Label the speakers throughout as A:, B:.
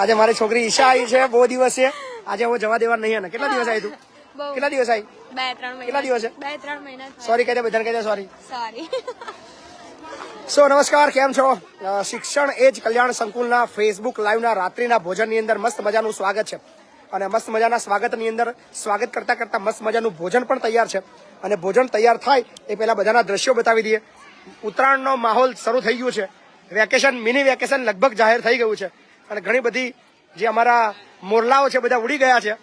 A: આજે મારી છોકરી ઈશા આવી છે બહુ દિવસ છે. આજે હું જવા દેવા નહીં. ને કેટલા દિવસ આવી તું? કેટલા દિવસ આવી?
B: 2-3 મહિના.
A: કેટલા દિવસ છે?
B: 2-3 મહિના.
A: સોરી કહી દે, બધાને કહી દે સોરી.
B: સોરી.
A: નમસ્કાર, કેમ છો? શિક્ષણ એજ કલ્યાણ સંકુલના ફેસબુક લાઈવના રાત્રિના ભોજનની અંદર મસ્ત મજાનું સ્વાગત છે. અને મસ્ત મજાના સ્વાગતની અંદર સ્વાગત કરતા કરતા મસ્ત મજાનું ભોજન પણ તૈયાર છે. અને ભોજન તૈયાર થાય એ પહેલા બધાના દ્રશ્યો બતાવી દઈએ. ઉત્તરાયણનો માહોલ શરૂ થઈ ગયું છે. વેકેશન, મિની વેકેશન લગભગ જાહેર થઈ ગયું છે. અને ઘણી બધી જે અમારા મોરલાઓ છે બધા ઉડી ગયા છે.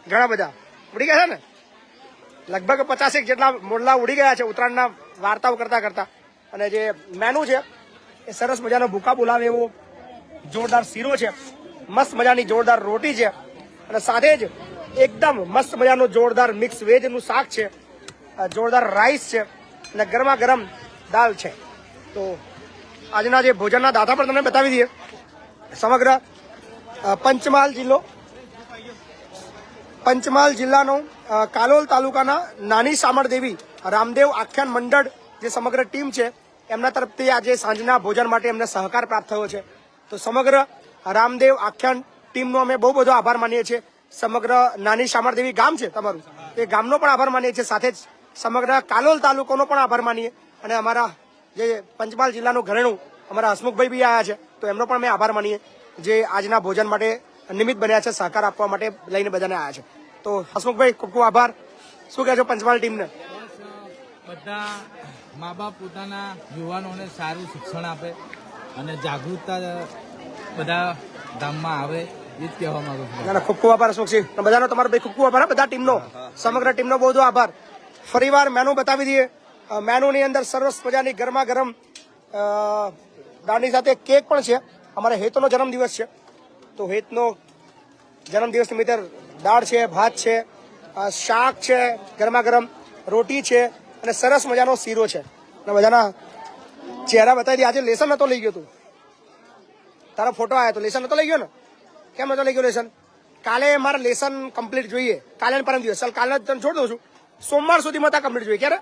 A: ઘણા બધા ઉડી ગયા છે ને, લગભગ 50 જેટલા મોરલા ઉડી ગયા છે ઉત્તરાયણના વાર્તાઓ કરતા કરતા. અને જે મેનુ છે એ સરસ મજાનો ભૂકા બોલાવે એવો જોરદાર શીરો છે, મસ્ત મજાની જોરદાર રોટી છે, અને સાથે જ એકદમ મસ્ત મજાનું જોરદાર મિક્સ વેજનું શાક છે, જોરદાર રાઈસ છે અને ગરમા ગરમ દાલ છે. તો આજના જે ભોજનના દાતા પણ તમને બતાવી દઈએ. સમગ્ર પંચમહાલ જિલ્લાનો કાલોલ તાલુકાના નાની સામરદેવી રામદેવ આખ્યાન મંડળ જે સમગ્ર ટીમ છે એમના તરફથી આજે સાંજના ભોજન માટે એમને સહકાર પ્રાપ્ત થયો છે. તો સમગ્ર રામદેવ આખ્યાન ટીમનો અમે બહુ બધો આભાર માનીએ છીએ. સમગ્ર નાની સામરદેવી ગામ છે તમારું, એ ગામનો પણ આભાર માનીએ છીએ, સાથે જ સમગ્ર કાલોલ તાલુકાનો પણ આભાર માનીએ. અને અમારા જે પંચમહાલ જિલ્લાનું ઘરેણું અમારા હસમુખભાઈ બી આવ્યા છે, તો એમનો પણ અમે આભાર માનીએ જે આજના ભોજન માટે નિમિત્ત બન્યા છે, સહકાર આપવા માટે લઈને બધાને આવ્યા છે. તો હસમુખભાઈ ખૂબ ખૂબ આભાર. શું કહેશો પંચમહાલ ટીમને?
C: બધા મા બાપ પોતાના યુવાનોને સારું શિક્ષણ આપે અને જાગૃતતા બધા ગામમાં આવે, એ જ કહેવા માંગુ છું.
A: ખૂબ ખૂબ આભાર હસમુખસિંહ. બધાનો તમારો ભાઈ ખૂબ ખૂબ આભાર. બધા ટીમનો, સમગ્ર ટીમનો બહુ બધો આભાર. ફરીવાર મેનુ બતાવી દઈએ. મેનુની અંદર સરસ મજાની ગરમા ગરમ દાળની સાથે કેક પણ છે. અમારે હેતનો જન્મદિવસ છે, તો હેતનો જન્મદિવસ નિમિત્તે દાળ છે, ભાત છે, શાક છે, ગરમા ગરમ રોટી છે અને સરસ મજાનો શીરો છે. અને બધાના ચહેરા બતાવી દે. આજે લેસન નતો લઈ ગયો તું, તારો ફોટો આવ્યો તો લેસન નતો લઈ ગયો ને? કેમ નતો લઈ ગયો લેસન? કાલે મારે લેસન કમ્પ્લીટ જોઈએ, કાલે પરમ દિવસ. ચાલ કાલે તને છોડ દઉં છું, સોમવાર સુધીમાં તા કમ્પ્લીટ જોઈએ. ક્યારે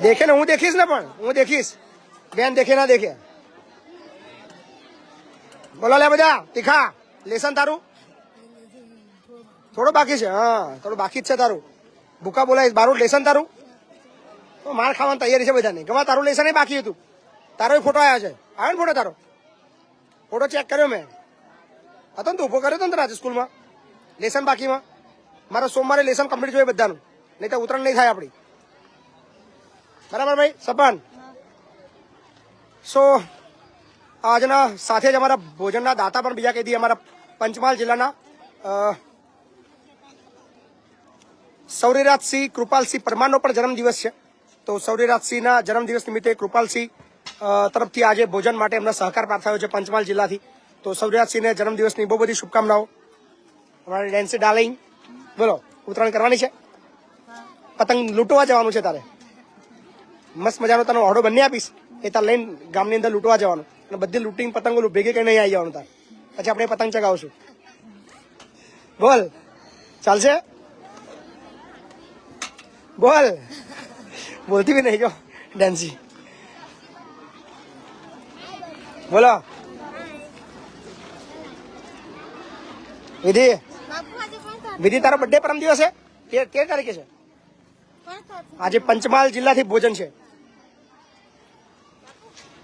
A: દેખે ને? હું દેખીશ ને, પણ હું દેખીશ. બેન દેખે ના દેખે. બોલો લે બધા તીખા. લેસન તારું થોડું બાકી છે? હા, થોડું બાકી જ છે તારું. ભૂકા બોલાય બારું લેસન તારું. તો માર ખાવાની તૈયારી છે બધાની. ગવા તારું લેસન એ બાકી હતું. તારો ફોટો આવ્યો છે. આવ્યો ને ફોટો તારો? ફોટો ચેક કર્યો મેં. હતો ને તું ઉભો કર્યો હતો ને આજે સ્કૂલમાં લેસન બાકીમાં. મારો સોમવારે લેસન કમ્પ્લીટ જોઈએ બધાનું, નહીં તો ઉતરણ નહીં થાય આપણી. બરાબર ભાઈ સપન? સો આજના સાથે જ અમારા ભોજનના દાતા પણ બીજા કહી દઈએ. અમારા પંચમહાલ જિલ્લાના સૌરીરાજસિંહ કૃપાલસિંહ પરમારનો પણ જન્મદિવસ છે. તો સૌરીરાજસિંહના જન્મદિવસ નિમિત્તે કૃપાલસિંહ તરફથી આજે ભોજન માટે એમનો સહકાર પ્રાપ્ત થયો છે પંચમહાલ જિલ્લાથી. તો સૌરીરાજસિંહને જન્મદિવસની બહુ બધી શુભકામનાઓ. અમારી ડેન્સી ડાર્લિંગ, બોલો ઉત્તરાયણ કરવાની છે? પતંગ લૂંટવા જવાનું છે તારે? મસ્ત મજાનો તને ઓઢો બંને આપીશ, એ તાર લઈને ગામની અંદર લૂંટવા જવાનું. અને બધી લૂંટીને પતંગો ભેગી કરીને નહીં આવી જવાનું તાર. પછી આપણે પતંગ ચગાવશું. બોલ, ચાલશે? બોલ. બોલતી બી નહીં જો ડેન્સી. બોલો વિધિ. વિધિ તારો બર્થડે પરમ દિવસ છે? 13 તારીખે છે. આજે પંચમહાલ જિલ્લાથી ભોજન છે.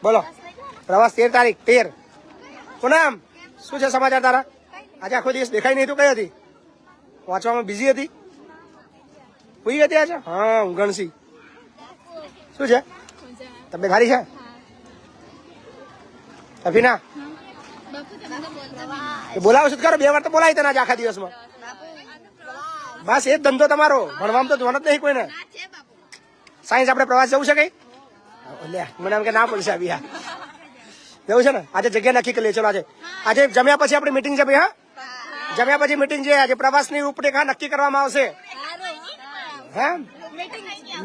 A: બોલો પ્રવાસ 13 તારીખ 13. પૂનમ શું છે સમાચાર તારા? આજે આખો દિવસ દેખાય નહીં, તું કઈ હતી? વાંચવામાં બિઝી હતી? હુઈ હતી આજે? હા, ઊંઘણસી. શું છે તબિયત સારી છે? અભિના બોલાવો છો કરો? 2 વાર તો બોલાવી તને આજે આખા દિવસમાં. બસ એ જ ધંધો તમારો. ભણવામાં તો ધ્યાન જ નહીં કોઈને. સાયન્સ આપણે પ્રવાસ જવું છે કઈ? મને એમ કે ના પડશે આવી. જવું છે ને? આજે જગ્યા નક્કી કરી લે. ચલો આજે જમ્યા પછી આપણી મીટિંગ છે ભાઈ. હા, જમ્યા પછી મીટિંગ છે. આજે પ્રવાસની રૂપરેખા નક્કી કરવામાં આવશે. હે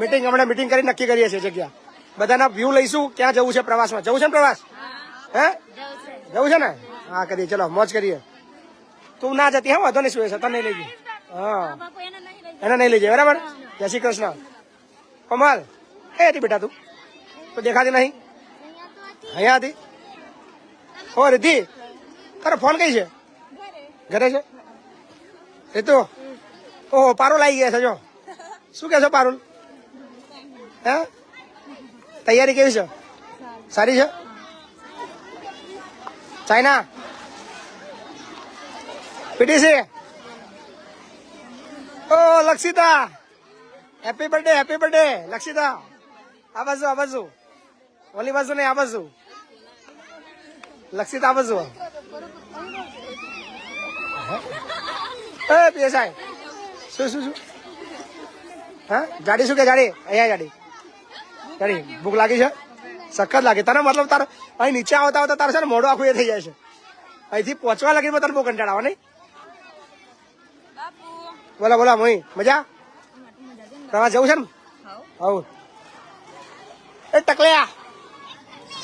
A: મીટિંગ હમણાં મીટિંગ કરી નક્કી કરીએ છીએ જગ્યા. બધાના વ્યૂ લઈશું. ક્યાં જવું છે પ્રવાસમાં? જવું છે ને પ્રવાસ? હે જવું છે ને? હા કરીએ, ચલો મોજ કરીએ. તું ના જતી? હા વાંધો નહીં, શું છે તને નહીં લઈ ગઈ. હા એને નહીં લઈ જાય. બરાબર. જય શ્રી કૃષ્ણ. કોમલ કઈ હતી બેટા તું? તો દેખાતી નહીં. અહીંયા હતી. હો રીતિ તારો ફોન કઈ છે ઘરે છે રીતુ ઓહો પારો લાગી ગયા છે જો શું કે છો પારુલ હે તૈયારી કેવી છે સારી છે ચાઇના પીટીસી ઓ લક્ષિતા હેપી બર્થડે લક્ષિતા આ બાજુ ઓલી બાજુ નહીં આ બાજુ લક્ષિતા આ બાજુ એ પીએસઆઈ શું હા ગાડી શું કે ગાડી અહીંયા ગાડી ભૂખ લાગી છે સખત લાગે તને મતલબ તારે અહીં નીચે આવતા આવતા તારે છે ને મોઢું આખું એ થઈ જાય છે અહીંથી પહોંચવા લાગી તને બહુ કંટાળ આવે નહીં बोला मोही मजा प्रवास जाऊ सर हाँ टकलिया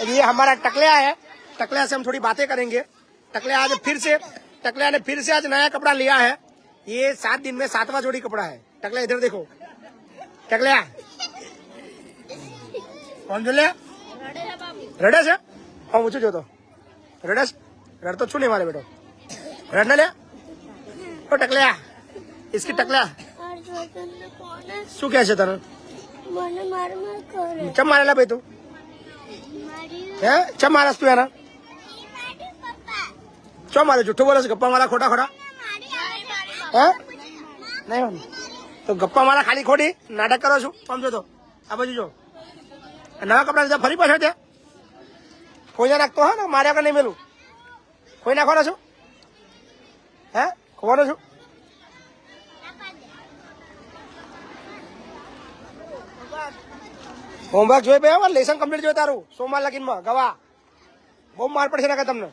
A: ये हमारा टकलिया है टकलिया से हम थोड़ी बातें करेंगे टकलिया आज फिर से आज नया कपड़ा लिया है ये 7 दिन में 7वां जोड़ी कपड़ा है टकलिया इधर देखो टकलिया कौन जो लिया रडस है हाँ मुझे जो तो रडस रड तो छू नहीं मारे बेटो रड ना लिया तो टकलिया इसकी टकला શું કહે છે તને ચમ મારેલા ભાઈ તું હે ચમ મારસ તું એના ચમ મારે જૂઠું બોલે છે ગપ્પા મારા ખોટા હે નહીં તો ગપ્પા મારા ખાલી ખોટી નાટક કરો છું સમજો તો આ બાજુ જો નવા કપડા લીધા ફરી પાછળ ત્યાં કોઈ નાખતો હા ને મારે આગળ નહીં મેલું કોઈ નાખવાનો છું હે ખોવાનો છું હોમવર્ક જોઈ બે લેસન કમ્પ્લીટ જોઈ તારું સોમવાર લગીનમાં ગવા બહુ માર પડશે ને તમને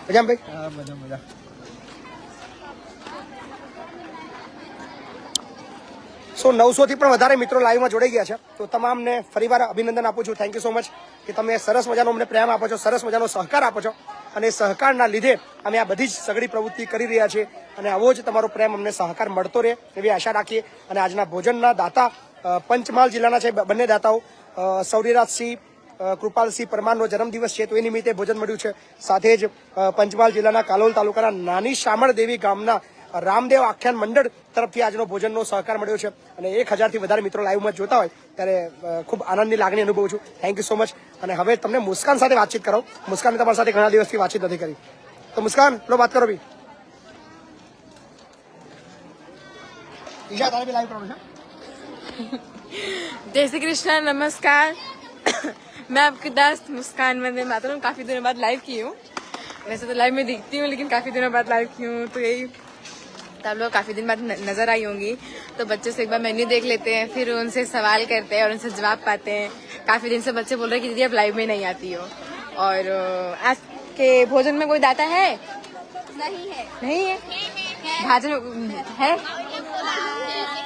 A: મજા ભાઈ મજા સો 900 થી પણ વધારે મિત્રો લાઈવમાં જોડાઈ ગયા છે તો તમામને ફરીવાર અભિનંદન આપું છું થેન્ક યુ સો મચ કે તમે સરસ મજાનો અમને પ્રેમ આપો છો સરસ મજાનો સહકાર આપો છો અને સહકારના લીધે અમે આ બધી જ સઘળી પ્રવૃત્તિ કરી રહ્યા છીએ અને આવો જ તમારો પ્રેમ અમને સહકાર મળતો રહે એવી આશા રાખીએ અને આજના ભોજનના દાતા પંચમહાલ જિલ્લાના છે બંને દાતાઓ સૌરીરાજસિંહ કૃપાલસિંહ પરમારનો જન્મદિવસ છે તો એ નિમિત્તે ભોજન મળ્યું છે સાથે જ પંચમહાલ જિલ્લાના કાલોલ તાલુકાના નાની શામળ દેવી ગામના રામદેવ આખ્યાન મંડળ તરફથી આજનો ભોજનનો સહકાર મળ્યો છે અને 1000 થી વધારે મિત્રો લાઈવમાં જોતા હોય ત્યારે ખૂબ આનંદની લાગણી અનુભવું છું થેન્ક યુ સો મચ અને હવે તમને મુસ્કાન સાથે વાતચીત કરો મુસ્કાન તમારી સાથે ઘણા દિવસથી વાતચીત નથી કરી તો મુસ્કાન લો વાત કરો ભી ईशा तारे भी लाइव करो
B: जय श्री कृष्ण नमस्कार मैं आपकी दोस्त मुस्कान वंदे मातरम काफी दिनों बाद लाइव की हूँ वैसे तो लाइव में दिखती हूँ लेकिन काफी दिनों बाद लाइव की हूँ तो यही तो आप लोग काफी दिन बाद नजर आई होंगी तो बच्चों से एक बार मेन्यू देख लेते हैं फिर उनसे सवाल करते हैं और उनसे जवाब पाते हैं काफी दिन से बच्चे बोल रहे हैं कि दीदी आप लाइव में नहीं आती हो और आज के भोजन में कोई दाता है नहीं है भाजन है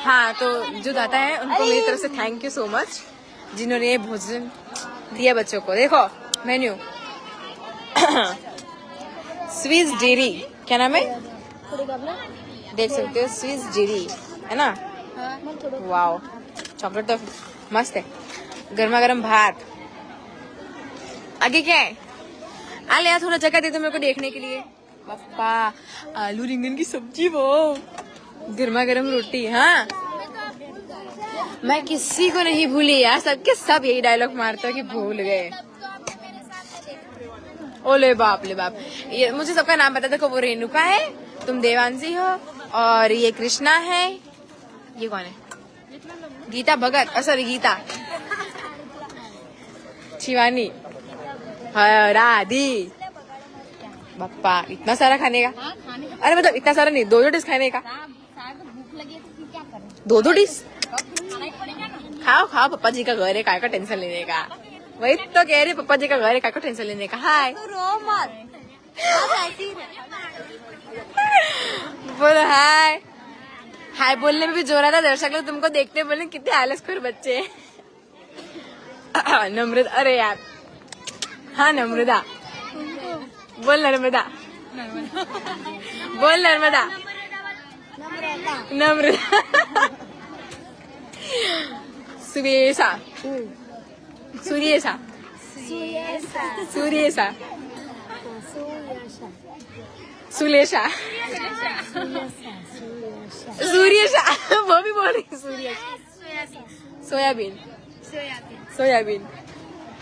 B: हाँ तो जो दाता है उनको मेरी तरफ से थैंक यू सो मच जिन्होंने ये भोजन दिया बच्चों को देखो मेन्यू स्विस डेरी क्या नाम है देख सकते हो स्विस डेरी है ना वाओ चॉकलेट तो मस्त है गर्मा गर्म भात आगे क्या है आले यार थोड़ा जगह दे दो मेरे को देखने के लिए पापा आलू रिंगन की सब्जी वो गर्मा गर्म रोटी हाँ मैं किसी को नहीं भूली यार सबके सब यही डायलॉग मारते हो कि भूल गए ओले बाप ले बाप ये मुझे सबका नाम बता देखो वो रेणुका है तुम देवांशी हो और ये कृष्णा है ये कौन है गीता भगत सॉरी गीता शिवानी राधी बप्पा इतना सारा खाने का अरे मतलब इतना सारा नहीं 2 डिश खाने का
D: भूख लगी तो फिर क्या करें
B: 2 डिश खाओ खाओ पप्पा जी का घर है काय का टेंशन लेने का वही तो कह रही पप्पा जी का घर है काय का टेंशन लेने का हाय
D: रो मत
B: बोलो हाय हाय बोलने में भी जोर आता दर्शक लोग तुमको देखते बोले कितने आलसखोर बच्चे नम्रता अरे यार हाँ नम्रता बोल नर्मदा बोल नर्मदा नम्रता सुवेशा सूर्येशा सूर्येशा सुलेशा सूर्यशा वो भी बोल रही सूर्य सोयाबीन सोयाबीन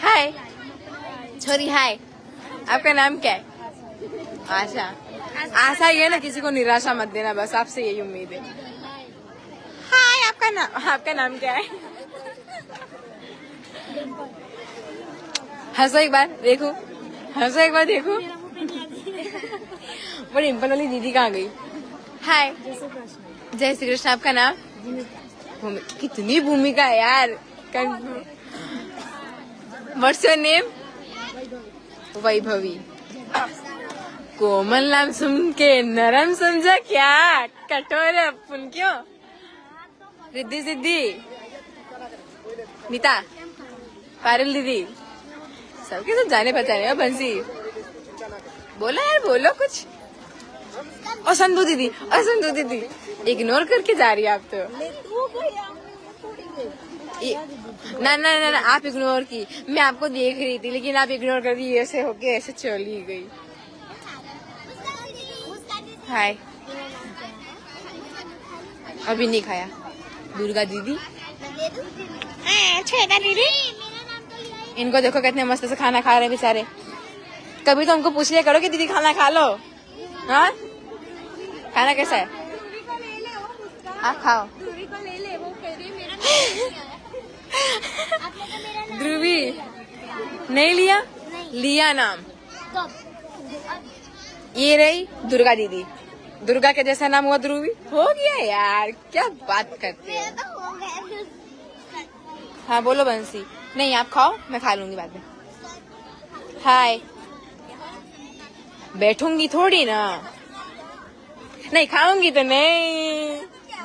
B: हाय छोरी हाय आपका नाम क्या है आशा आशा ये ना किसी को निराशा मत देना बस आपसे यही उम्मीद है हाय आपका नाम क्या है हंसो एक बार देखो वो डिम्पल वाली दीदी कहाँ गई हाय जय श्री कृष्ण आपका नाम कितनी भूमिका है यार व्हाट्स योर नेम वैभवी कोमल नाम सुन के नरम समझा क्या कठोर है अपन क्यों रिद्धि सिद्धि नीता पारुल दीदी सबके सब जाने पहचाने हो बंसी बोलो यार बोलो कुछ और संधू दीदी इग्नोर करके जा रही है आप तो ना आप इग्नोर की मैं आपको देख रही थी लेकिन आप इग्नोर कर दी ऐसे होके ऐसे चली गई हाय अभी नहीं खाया दुर्गा दीदी छेगा दीदी इनको देखो कितने मस्त से खाना खा रहे हैं बेचारे कभी तो हमको पूछ लिया करो कि दीदी खाना खा लो हाँ खाना कैसा है आप खाओ ध्रुवी नहीं लिया नाम ये रही दुर्गा दीदी दुर्गा के जैसा नाम हुआ ध्रुवी हो गया यार क्या बात करते हो हाँ बोलो बंसी नहीं आप खाओ मैं खा लूंगी बाद में हाय बैठूंगी थोड़ी ना नहीं खाऊंगी तो नहीं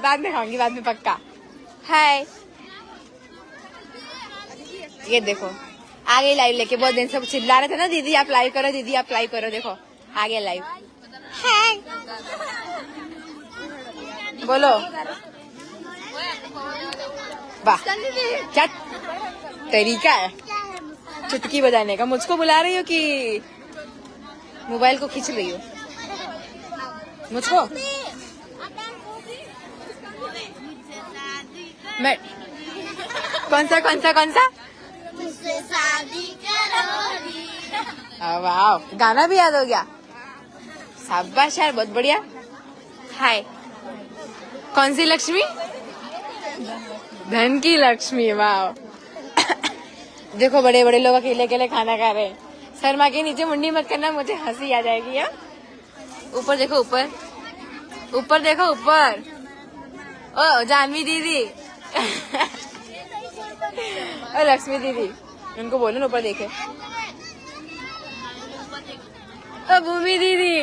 B: बाद में खाऊंगी बाद में पक्का हाय ये देखो आगे लाइव लेके बहुत दिन से चिल्ला रहे थे ना दीदी आप लाइव करो देखो आगे लाइव हाय बोलो वाह क्या तरीका है चुटकी बजाने का मुझको बुला रही हो कि मोबाइल को खींच रही हो मुझको मैं कौन सा वाह गाना भी याद हो गया शाबाश यार बहुत बढ़िया हाय कौन सी लक्ष्मी धन की लक्ष्मी वाह देखो बड़े बड़े लोग अकेले अकेले खाना खा रहे हैं शर्मा के नीचे मुंडी मत करना मुझे हंसी आ जाएगी यार ऊपर देखो ऊपर देखो ऊपर ओ जानवी दीदी और लक्ष्मी दीदी उनको बोलो ना ऊपर देखे ओ भूमि दीदी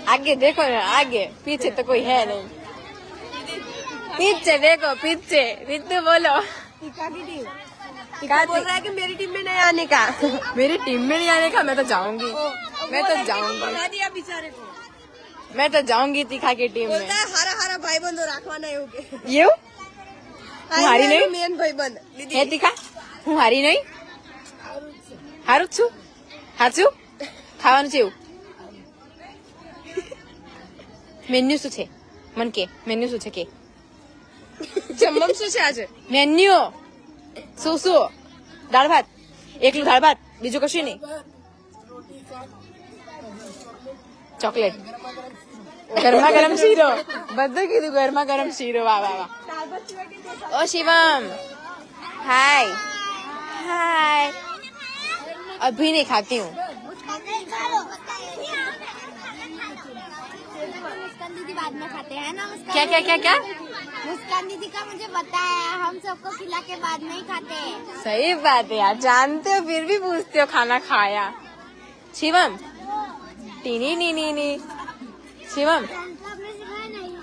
B: आगे देखो ना आगे पीछे तो कोई है नहीं पीछे देखो रितु बोलो बोल रहा है कि मेरी टीम में नहीं आने का मेरी टीम में नहीं आने का मैं तो जाऊंगी मैं तो जाऊंगी तीखा की टीम में
E: हारा भाई बंधो રાખવાના એવું કે
B: ये હું હારી નહીં
E: મેન ભાઈ બંધ
B: હે તીખા હું હારી નહીં હારું છું હાચું ખાવાનું છે એવું મેન્યુ શું છે મન કે મેન્યુ શું છે કે
E: જમમ શું છે આજે
B: મેન્યુ શું દાળ ભાત એકલું દાળ ભાત બીજું કશું નહીં ચોકલેટ ગરમા ગરમ શીરો બધું કીધું ગરમા ગરમ શીરો વાહ વાહ વાહ ओ शिवम हाय अभी नहीं खाती हूँ
D: मुस्कान दीदी बाद में खाते हैं ना
B: क्या
D: मुस्कान दीदी का मुझे बताया हम सबको खिला के बाद में ही खाते हैं
B: सही बात है यार जानते हो फिर भी पूछते हो खाना खाया शिवम टीनी नी शिवम
D: आपने सिखाया नहीं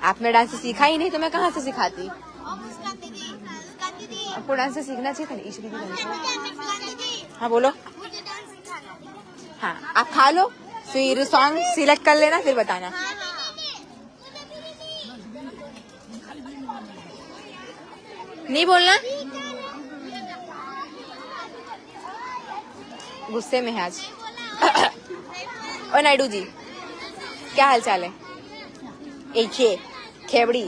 B: आपने डांस सीखा ही नहीं तो मैं कहाँ से सिखाती
D: और मुस्कान दीदी
B: आपको डांस सीखना चाहिए था ना ईश्वरी
D: मुस्कान दीदी
B: हाँ बोलो
D: मुझे डांस सिखाना
B: हाँ आप खा लो फिर सॉन्ग सिलेक्ट कर लेना फिर बताना नहीं बोलना, गुस्से में है आज। और नायडू जी, क्या हाल चाल है? एक खेबड़ी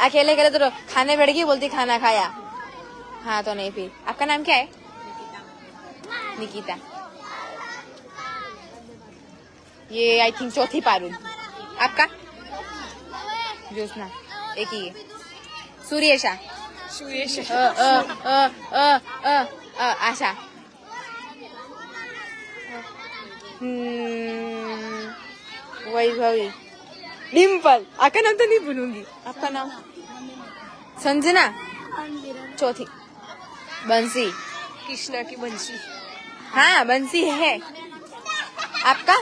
B: अकेले अकेले तो खाने बैठ गई, बोलती खाना खाया। हाँ तो नहीं, फिर आपका नाम क्या है? निकिता। ये आई थिंक चौथी पारुल। आपका? ज्योत्सना, एक ही है। सूर्येशा। आशा। वैभवी। डिम्पल। आपका नाम तो नहीं भूलूंगी। आपका नाम? संजना। चौथी बंसी।
E: कृष्णा की बंशी।
B: हाँ बंसी है। आपका?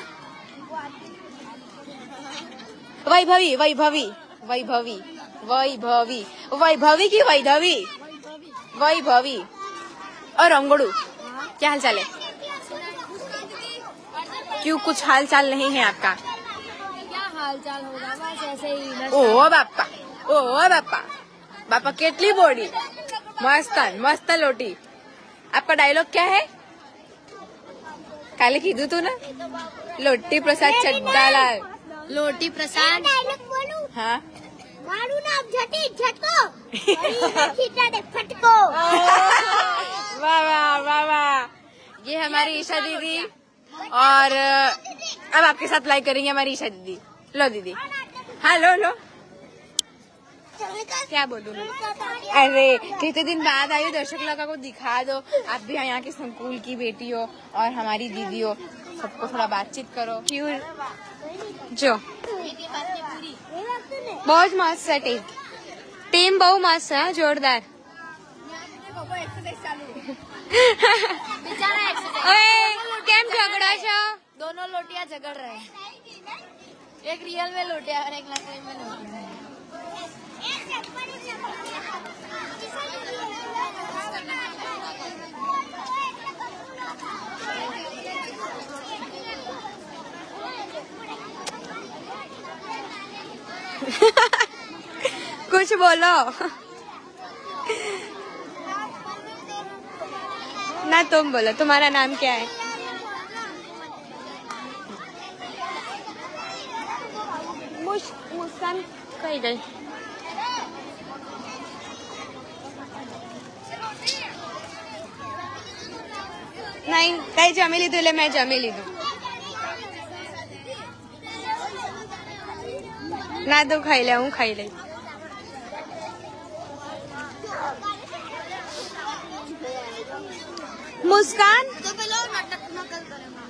B: वैभवी वैभवी वैभवी वैभवी वैभवी की वैधवी वैभवी। और अंगड़ू, क्या हाल चाल है? क्यों कुछ हाल चाल नहीं है आपका?
D: क्या हाल चाल होगा, बस ऐसे ही।
B: ओ बापा, ओ बापा, बापा केटली बॉडी, मस्त मस्त लोटी। आपका डायलॉग क्या है? काले कीधु तू ना, लोटी प्रसाद चड्डालाल।
D: लोटी प्रसाद डायलॉग बोलूं?
B: हाँ
D: मारू ना अब झटको खींचा दे फटको।
B: वाह वाह वाह वाह। ये हमारी ईशा दीदी, और अब आपके साथ लाइक करेंगे हमारी ईशा दीदी। लो दीदी, हाँ लो लो। क्या बोलूं मैं? अरे कितने दिन बाद आई हो, दर्शक लोगों को दिखा दो। आप भी यहाँ के संकुल की बेटी हो और हमारी दीदी हो, सबको थोड़ा बातचीत करो। क्यों जो बहुत मस्त है टीम, टीम बहुत मस्त है, जोरदार। કેમ ઝઘડા છો?
D: दोनों लोटियां झगड़ रहे हैं, एक रियल में लोटिया और एक नकली में लोटिया।
B: कुछ बोलो ना, तुम बोलो, तुम्हारा नाम क्या है? मुस्कान कहीं गई? नहीं कहीं जमी लीधું એટલે મેં જમી લીધું ના, તું ખાઈ લે, હું ખાઈ લઈ। मुस्कान
D: तो पेलो नाटक नकल करेगा।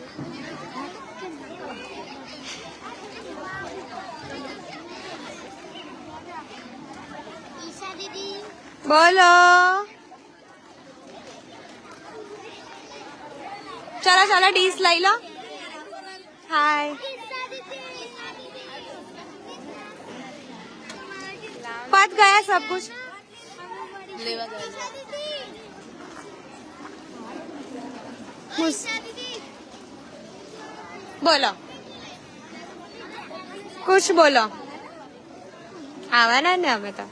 D: ईशा दीदी
B: बोलो। चलो चलो डीस लाई लो। हाय पत गया सब कुछ। बोलो कुछ बोलो। आवाना ने અમે તો।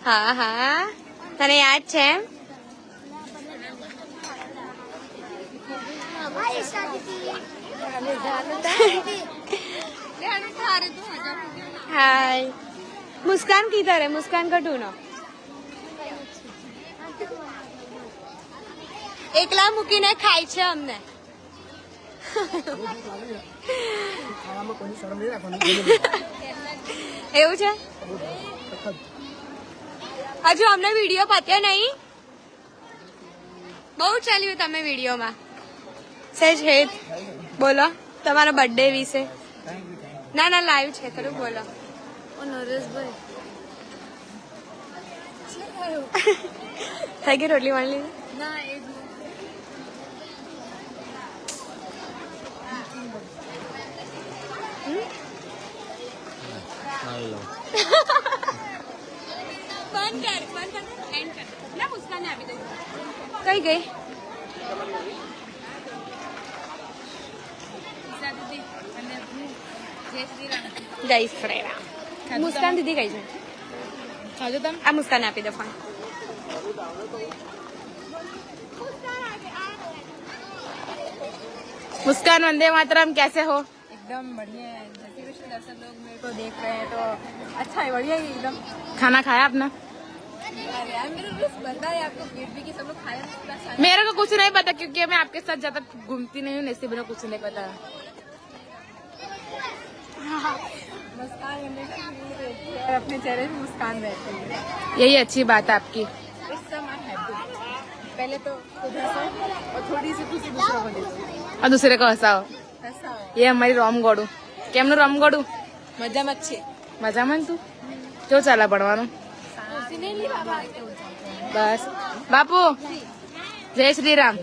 B: હા હા તને યાદ છે? हाय मुस्कान किधर है? मुस्कान का ढूंढो। એકલા મૂકીને ખાય છે અમને। એવું છે? હજુ અમને વિડીયો પત્યો નહીં? બહુ ચાલ્યું તમે વિડીયોમાં। સહેજ હેત બોલો તમારા બર્થડે વિશે। ના ના લાઈવ છે, થોડું બોલો। ઓ નરેશભાઈ થઈ ગઈ રોટલી વાળી
E: ના એ બંધ કર એન્ડ કર ના, મુસ્કાને આપી દે।
B: કઈ ગઈ?
E: ઈશા દીદી અને જય શ્રી રામ।
B: જય શ્રી રામ। મુસ્કાન દીદી કઈ છે ખાજો તમે આ મુસ્કાન આપી દો ફોન मुस्कान वंदे मातरम कैसे हो एकदम बढ़िया है जय श्री कृष्ण दर्शक लोग मेरे को देख रहे हैं तो अच्छा है बढ़िया है एकदम खाना खाया आपने अरे यार मेरे को पता है आपको फिर भी कि सब लोग खाया मेरे को कुछ नहीं पता क्योंकि मैं आपके साथ ज्यादा घूमती नहीं हूँ इसलिए मेरे को कुछ नहीं पता मुस्कान अपने चेहरे पे मुस्कान रहती है यही अच्छी बात है आपकी पहले तो उधर से और थोड़ी सी खुशी दूसरों को देती और दूसरे को हंसाओ ये हमारी रोम गोड़ू केमनु रोम गोड़ू मजा मत छे मजा मन तू क्यों चला पड़वानो बस बापू जय श्री राम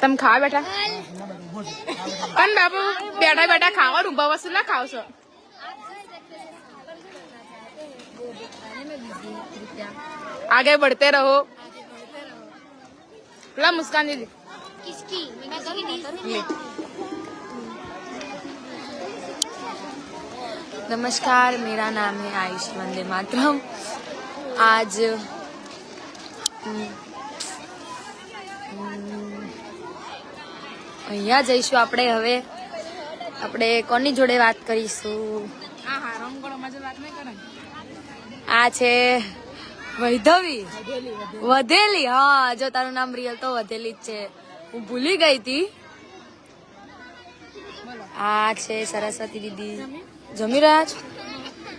B: तम खाओ बेटा पण बापू बेटा बेटा खाओ ऊभा वस्तु ना खाओ सो आगे बढ़ते रहो ला मुस्कान दीदी
D: किसकी
B: नमस्कार मेरा नाम है आयुष वंदे मातरम आज અહીંયા જઈશું આપણે હવે આપણે કોની જોડે વાત કરીશું આ છે વૈધવી વધેલી હા જો તારું નામ રિયલ તો વધેલી જ છે હું ભૂલી ગઈ હતી આ છે સરસ્વતી દીદી જમી રહ્યા છો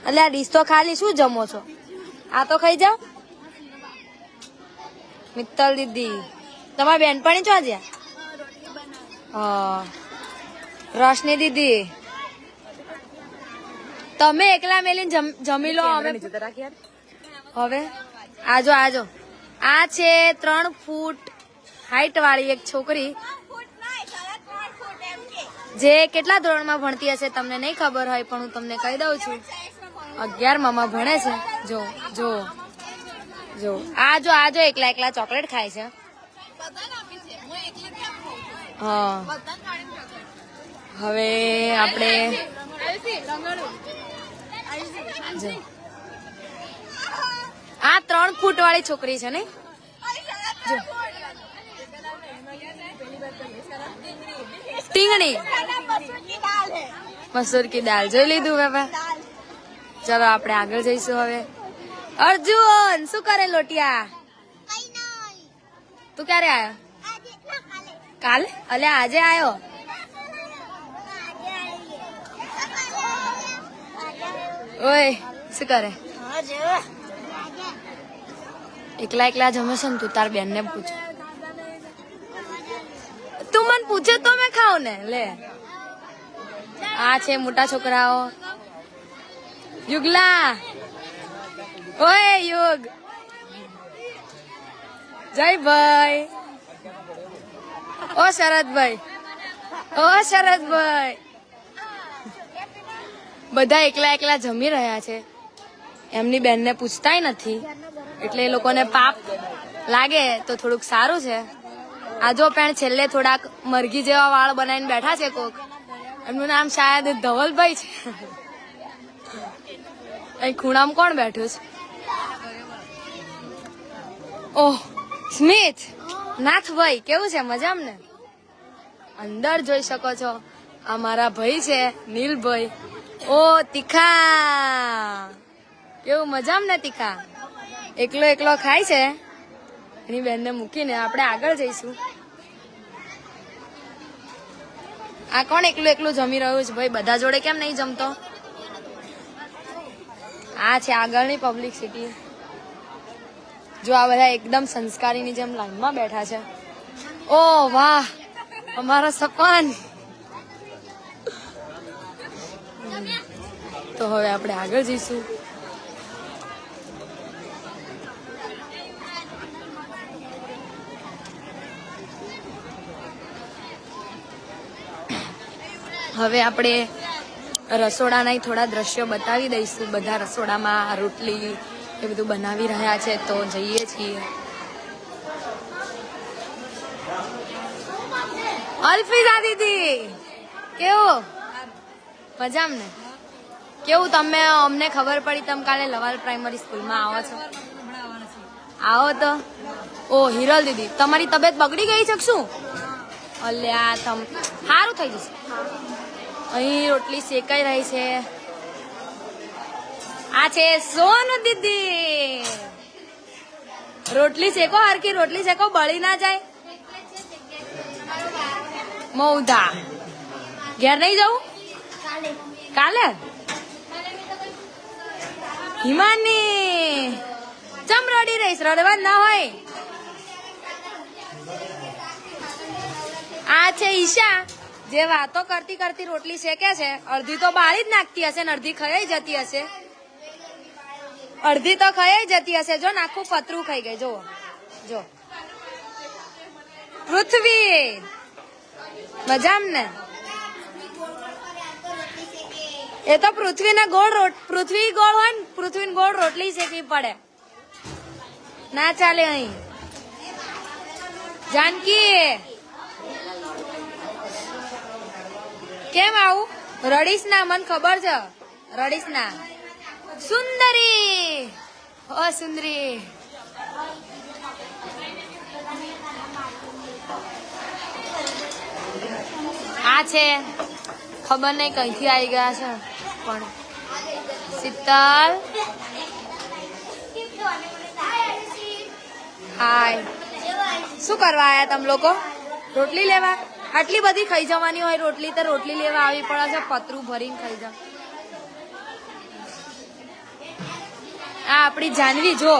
B: એટલે આ ડીશ તો ખાલી શું જમો છો આ તો ખાઈ જાઓ મિત્તલ દીદી તમારી બેનપણી છો આજે હા રોશની દીદી તમે એકલા મેલીને જમી લો અમે હવે આજો આજો આ છે 3 ફૂટ હાઈટ વાળી એક છોકરી જે કેટલા ધોરણમાં ભણતી હશે તમને નહીં ખબર હોય પણ હું તમને કહી દઉં છું 11માં ભણે છે જો જો જો આજો આજો એકલા એકલા ચોકલેટ ખાય છે હા હવે આપણે આ 3 ફૂટ વાળી છોકરી છે ને ટીંગણી મસૂર કી દાલ જોઈ લીધું બાબા ચલો આપણે આગળ જઈશું હવે અર્જુન શું કરે લોટિયા તું ક્યારે આવ્યો કાલે અલે આજે આવ્યો ઓય શું કરે એકલા એકલા જમે છે ને તું તાર બેન ને પૂછ તું મને પૂછે તો મેં ખાવ ને લે આ છે મોટા છોકરાઓ યુગલા ઓય યુગ જય ભાઈ ઓ શરદભાઈ બધા એકલા એકલા જમી રહ્યા છે એમની બેનને પૂછતાય નથી એટલે એ લોકોને પાપ લાગે તો થોડુંક સારું છે આ જો પણ છેલ્લે થોડાક મરઘી જેવા વાળ બનાવીને બેઠા છે કોક એમનું નામ શાયદ ધવલભાઈ છે અહીં ખૂણામાં કોણ બેઠું છે ઓહ સ્મિત નાથભાઈ કેવું છે મજામાં ને અંદર જોઈ શકો છો આ મારા ભાઈ છે નીલભાઈ ઓ તીખા કેવું મજામાં ને તીખા એકલો એકલો ખાય છે એની બેનને મૂકીને આપણે આગળ જઈશું આ કોણ એકલું એકલું જમી રહ્યું છે ભાઈ બધા જોડે કેમ નહીં જમતો આ છે આગળની પબ્લિક સિટી જો આ બધા એકદમ સંસ્કારીની જેમ લાઈનમાં બેઠા છે ઓ વાહ અમારા સપન તો હવે આપણે આગળ જઈશું હવે આપણે રસોડાના થોડા દ્રશ્યો બતાવી દઈશું બધા રસોડામાં રોટલી એ બધું બનાવી રહ્યા છે તો જઈએ છીએ અલ્ફીઝા દીદી કેવો મજામાં ને
D: કેવું તમે અમને ખબર પડી તમે કાલે લવાલ પ્રાઇમરી સ્કૂલમાં આવો છો? આવો તો. ઓ હિરલ દીદી, તમારી તબિયત બગડી ગઈ છે કે શું? અલ્યા સારું થઈ જશે. અહીં રોટલી શેકાઈ રહી છે. આ છે સોનુ દીદી. રોટલી શેકો, હરકી રોટલી શેકો, બળી ના જાય. મૌધા ઘેર નહીં જવું કાલે? હિમાની ચમ રડી રહીશ? રડવા ના હોય. આ છે ઈશા, જે વાતો કરતી કરતી રોટલી શેકે છે. અડધી તો બાળી જ નાખતી હશે ને અડધી ખાઈ જતી હશે. અડધી તો ખાઈ જતી હશે. જો નાખું પતરું ખાઈ ગઈ. જો જો પૃથ્વી મજામ ને? એ તો પૃથ્વી ગોળ હોય ને, પૃથ્વી ગોળ રોટલી શેકવી પડે. ના ચાલે અહીં. જાનકી કેમ આવું? રડીશ ના, મને ખબર છે રડીશ ના. સુંદરી, ઓ સુંદરી. આ છે ખબર નહીં કઈથી આવી ગયા છે પણ. શીતલ હાય. શું કરવા આયા તમે લોકો? રોટલી લેવા? આટલી બધી ખાઈ જવાની હોય રોટલી તો રોટલી લેવા આવી પડે છે. પતરું ભરીને ખાઈ જાવ. આ આપણી જાનવી જો.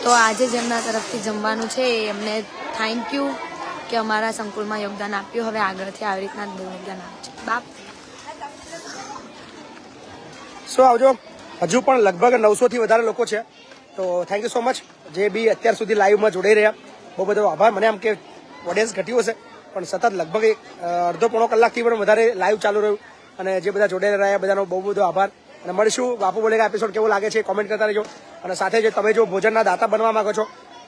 D: તો આજે જેમના તરફથી જમવાનું છે એમને થેન્ક યુ કે અમારા સંકુલમાં યોગદાન આપ્યું. હવે આગળથી આવી રીતના જ યોગદાન આપજો. બાપ
A: સો આવજો. હજુ પણ લગભગ 900 થી વધારે લોકો છે. તો થેન્ક યુ સો મચ જે બી અત્યાર સુધી લાઈવમાં જોડાઈ રહ્યા. બહુ બધો આભાર. મને આમ કે ઓડિયન્સ ઘટ્યું હશે પણ સતત લગભગ અડધો પોણો કલાકથી પણ વધારે લાઈવ ચાલુ રહ્યું. અને જે બધા જોડાઈ રહ્યા બધાનો બહુ બધો આભાર. અને મળીશું બાપુ બોલેગા એપિસોડ કેવો લાગે છે કોમેન્ટ કરતા રહેજો. અને સાથે જો તમે જો ભોજનના દાતા બનવા માંગો છો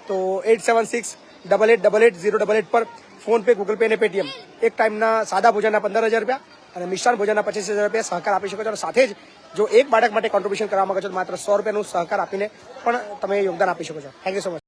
A: તો 8768880888 પર ફોન પે, ગૂગલ પે અને પેટીએમ એક ટાઈમના સાદા ભોજનના 15,000 રૂપિયા અને મિષ્ટાન ભોજનના 25,000 રૂપિયા સહકાર આપી શકો છો. અને સાથે જ જો એક બાળક માટે કોન્ટ્રીબ્યુશન કરવા માંગો છો તો માત્ર 100 રૂપિયાનું સહકાર આપીને પણ તમે યોગદાન આપી શકો છો. Thank you so much.